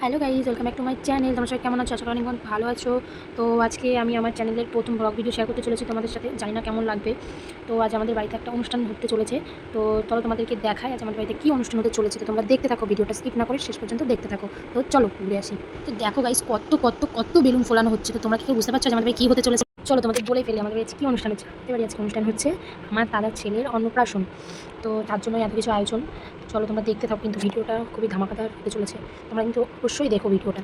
Hello guys, welcome back to my channel. তোমার সবাই কেমন আছো? আশা করি অনেক ভালো আছো। তো আজকে আমি আমার চ্যানেলের প্রথম ব্লগ ভিডিও শেয়ার করতে চলেছি তোমাদের সাথে। জানি না কেমন লাগবে। তো আজ আমাদের বাড়িতে একটা অনুষ্ঠান হতে চলেছে। তো চলো তোমাদেরকে দেখাই আজ আমাদের বাড়িতে কী অনুষ্ঠান হতে চলেছে। তো তোমরা দেখতে থাকো, ভিডিওটা স্কিপ না করে শেষ পর্যন্ত দেখতে থাকো। তো চলো ঘুরে আসি। তো দেখো গাইজ, কত কত কত বেলুন ফোলানো হচ্ছে। তো তোমরা কি বুঝতে পারছো যে আমাদের বাড়ি কী হতে চলেছে? চলো তোমাদের বলে ফেলি আমাদের বাড়ি কী অনুষ্ঠান হচ্ছে। আমাদের বাড়ি আজকে অনুষ্ঠান হচ্ছে আমার দাদার ছেলের অন্নপ্রাশন। তো তার জন্য এত কিছু আয়োজন। চলো তোমরা দেখতে থাকো, কিন্তু ভিডিওটা খুবই ধামাকাদার হতে চলেছে। তোমরা কিন্তু অবশ্যই দেখো ভিডিওটা।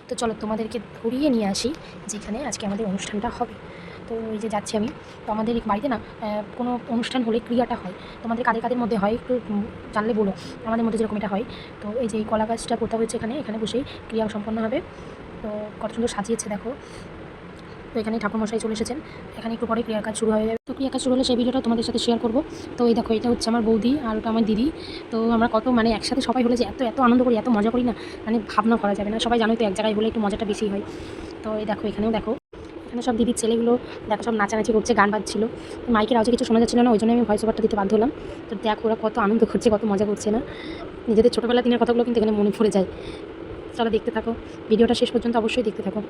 তো চলো তোমাদেরকে ধরিয়ে নিয়ে আসি যেখানে আজকে আমাদের অনুষ্ঠানটা হবে। তো এই যে যাচ্ছি আমি। তো আমাদের বাড়িতে না কোনো অনুষ্ঠান হলে ক্রিয়াটা হয়। তোমাদের কাদের কাদের মধ্যে হয় একটু জানলে বলো। আমাদের মধ্যে যেরকম এটা হয়। তো এই যে এই কলা গাছটা পোতা হয়েছে এখানে বসেই ক্রিয়া সম্পন্ন হবে। তো কত সুন্দর সাজিয়েছে দেখো। তো এখানে ঠাকুরমশাই চলে এসেছেন। এখানে একটু পরে ক্রিয়া কাজ শুরু হয়ে যাবে। তো ক্রিয়া কাজ শুরু হলে সেই ভিডিওটা তোমাদের সাথে শেয়ার করবো। তো এই দেখো, এটা হচ্ছে আমার বৌদি আর ওটা আমার দিদি। তো আমরা কত একসাথে সবাই হলে যে এত এত আনন্দ করি, এত মজা করি না, ভাবনা করা যাবে না। সবাই জানোই তো, এক জায়গায় হলে একটু মজাটা বেশি হয়। তো এই দেখো, এখানেও দেখো, এখানে সব দিদির ছেলেগুলো দেখো সব নাচানাচি করছে, গান বাজছিল। মাইকের আওয়াজে কিছু শোনা যাচ্ছিল না, ওই জন্য আমি ভয়েস ওভারটা দিতে বাধ্য হলাম। তো দেখো ওরা কত আনন্দ করছে, কত মজা করছে না। নিজেদের ছোটোবেলার দিনের কথাগুলো কিন্তু এখানে মনে পড়ে যায়। চলো দেখতে থাকো, ভিডিওটা শেষ পর্যন্ত অবশ্যই দেখতে থাকো।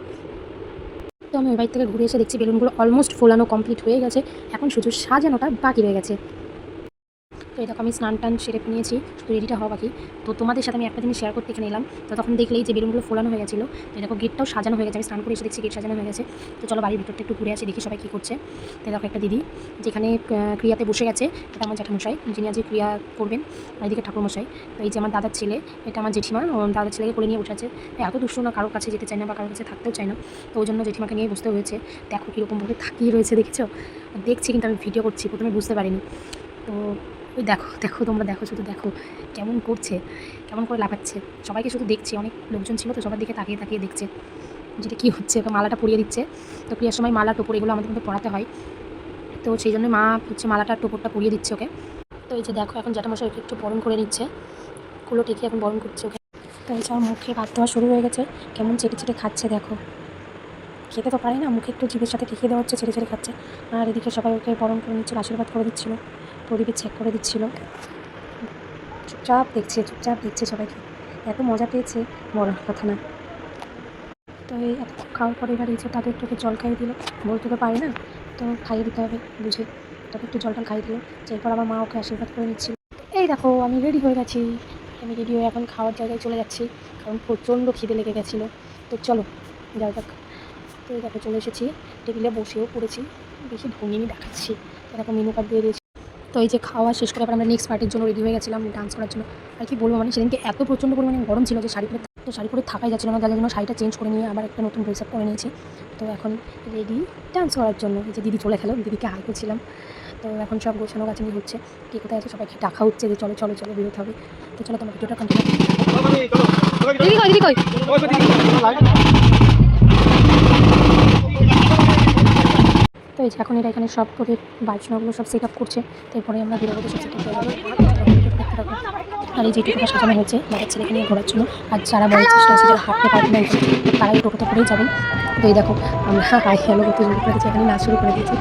তো আমি ওই বাড়ি থেকে ঘুরে এসে দেখছি বেলুনগুলো অলমোস্ট ফোলানো কমপ্লিট হয়ে গেছে। এখন শুধু সাজানোটা বাকি রয়ে গেছে। তো এই দেখো, আমি স্নান টান সেরে নিয়েছি, শুধু রেডিটা হওয়া বাকি। তো তোমাদের সাথে আমি একটা জিনিস শেয়ার করতে এখানে এলাম। তো তখন দেখলেই যে বেলুনগুলো ফোলানো হয়ে গেছিলো। তো দেখো গেটটাও সাজানো হয়ে গেছে। আমি স্নান করে এসে দেখছি গেট সাজানো হয়ে গেছে। তো চলো বাড়ির ভিতরটা একটু ঘুরে আসি, দেখি সবাই কী করছে। তো দেখো একটা দিদি যেখানে ক্রিয়াতে বসে গেছে, এটা আমার জ্যাঠামশাই, যিনি আজকে ক্রিয়া করবেন। আর এদিকে ঠাকুরমশাই। তো এই যে আমার দাদার ছেলে, এটা আমার জেঠিমা, দাদার ছেলেকে কোলে নিয়ে বসে আছে। এত দুষ্টু না, কারোর কাছে যেতে চায় না বা কারোর কাছে থাকতেও চায় না। তো ওই জন্য জেঠিমাকে নিয়ে বসতে হয়েছে। দেখো কীরকমভাবে থাকিয়ে রয়েছে, দেখেছো? দেখছি, কিন্তু আমি ভিডিও করছি, প্রথমে বুঝতে পারিনি। তো ওই দেখো দেখো, তোমরা দেখো, শুধু দেখো কেমন করছে, কেমন করে লাফাচ্ছে। সবাইকে শুধু দেখছি, অনেক লোকজন ছিল তো সবার দিকে তাকিয়ে তাকিয়ে দেখছে যেটা কী হচ্ছে। ওকে মালাটা পরিয়ে দিচ্ছে। তো ক্রিয়ার সময় মালা টোপর এগুলো আমাদের মধ্যে পড়াতে হয়। তো সেই জন্য মা হচ্ছে মালাটা টোপরটা পরিয়ে দিচ্ছে ওকে। তো এই যে দেখো, এখন জ্যাঠামশাই ওকে একটু বরণ করে নিচ্ছে, কুলো টেকে এখন বরণ করছে ওকে। তো এই যে আমার মুখে ভাত দেওয়া শুরু হয়ে গেছে, কেমন চেটে চেটে খাচ্ছে দেখো। খেতে তো পারে না, মুখে একটু জিভের সাথে ঠেকিয়ে দেওয়া হচ্ছে, ছেড়ে ছেড়ে খাচ্ছে। আর এদিকে সবাই ওকে বরণ করে নিচ্ছিল, আশীর্বাদ করে দিচ্ছিলো, প্রদীপে চেক করে দিচ্ছিলো। চুপচাপ দেখছে সবাইকে। এত মজা পেয়েছে, বলার কথা না। তো এই এত খাওয়ার পরে এবার এই যে তাদের একটু জল খাইয়ে দিল। বলতে তো পারে না, তো খাইয়ে দিতে হবে বুঝে। তবে একটু জল টল খাইয়ে দিল। এরপর আমার মা ওকে আশীর্বাদ করে নিচ্ছিল। এই দেখো, আমি রেডি হয়ে গেছি। আমি রেডি হয়ে এখন খাওয়ার জায়গায় চলে যাচ্ছি, কারণ প্রচণ্ড খিদে লেগে গেছিলো। তো চলো যাও যাক। তো এই দেখো চলে এসেছি, টেবিলে বসেও পড়েছি, বেশি ঢঙ্গিনি দেখাচ্ছি। দেখো মেনু কার্ড দিয়ে দিয়েছি। তো এই যে খাওয়া শেষ করে আবার আমরা নেক্সট পার্টির জন্য রেডি হয়ে গেছিলাম, ডান্স করার জন্য। আর কি বলবো, সেদিনকে এত প্রচণ্ড পরিমাণে গরম ছিল যে শাড়ি পরে থাকাই যাচ্ছিল না। যার জন্য শাড়িটা চেঞ্জ করে নিয়ে আবার একটা নতুন ড্রেস আপ করে নিয়েছি। তো এখন রেডি ডান্স করার জন্য। এই যে দিদি চলে গেল, দিদিকে হাই করছিলাম। তো এখন সব গোছানো গাছানি হচ্ছে, কে কোথায় আছে সবাইকে ডাকা হচ্ছে যে চলো চলো চলো বেরোতে হবে। তো চলো তোমার ভিডিওটা কন্টিনিউ। তো এই যে এখন এরা এখানে সব করে বাজনাগুলো সব সেট আপ করছে। তারপরে আমরা বেরোবো, সব সেট আপ হয়ে যাবে। আর এই যে টোটোটা সাজানো হয়েছে বাবার ছেলেকে নিয়ে ঘোরার জন্য। আর যারা বড় চেষ্টা আছে, যারা হাঁটতে পারবে না তারা এই টোটোতে করেই যাবেন। তো এই দেখো, আমরা হাই হ্যালো করতে শুরু করে দিচ্ছি, এখানে নাচ শুরু করে দিয়েছি।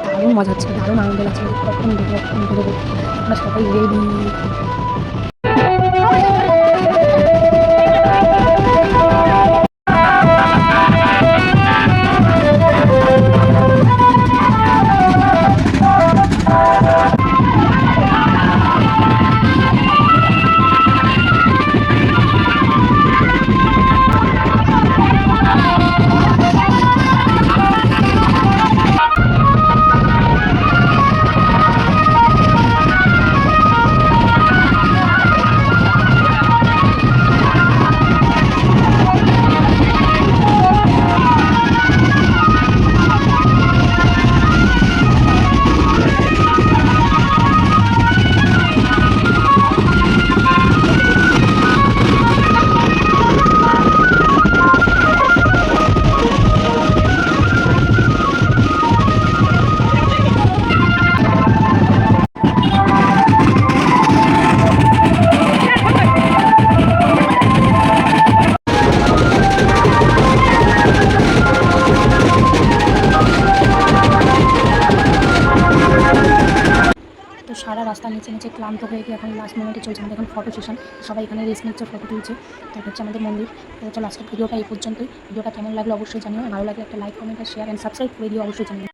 দারুণ মজা হচ্ছে, দারুণ আনন্দ লাগছে। কখন বেরোবো আমরা সবাই রেডি। রাস্তার নিচে নিচে ক্লান্ত হয়ে গিয়ে এখন লাস্ট মোমেন্টে চলছে আমাদের এখন ফটো সেশন। সবাই এখানে রেস্ট নিচ্ছে, ফটো তুলছে। তো এটা হচ্ছে আমাদের মন্দির। তো হচ্ছে লাস্টের ভিডিওটা এই পর্যন্তই। ভিডিওটা কেমন লাগলো অবশ্যই জানিও, ভালো লাগলে একটা লাইক, কমেন্ট আর শেয়ার অ্যান্ড সাবস্ক্রাইব করে দিও অবশ্যই জানিও।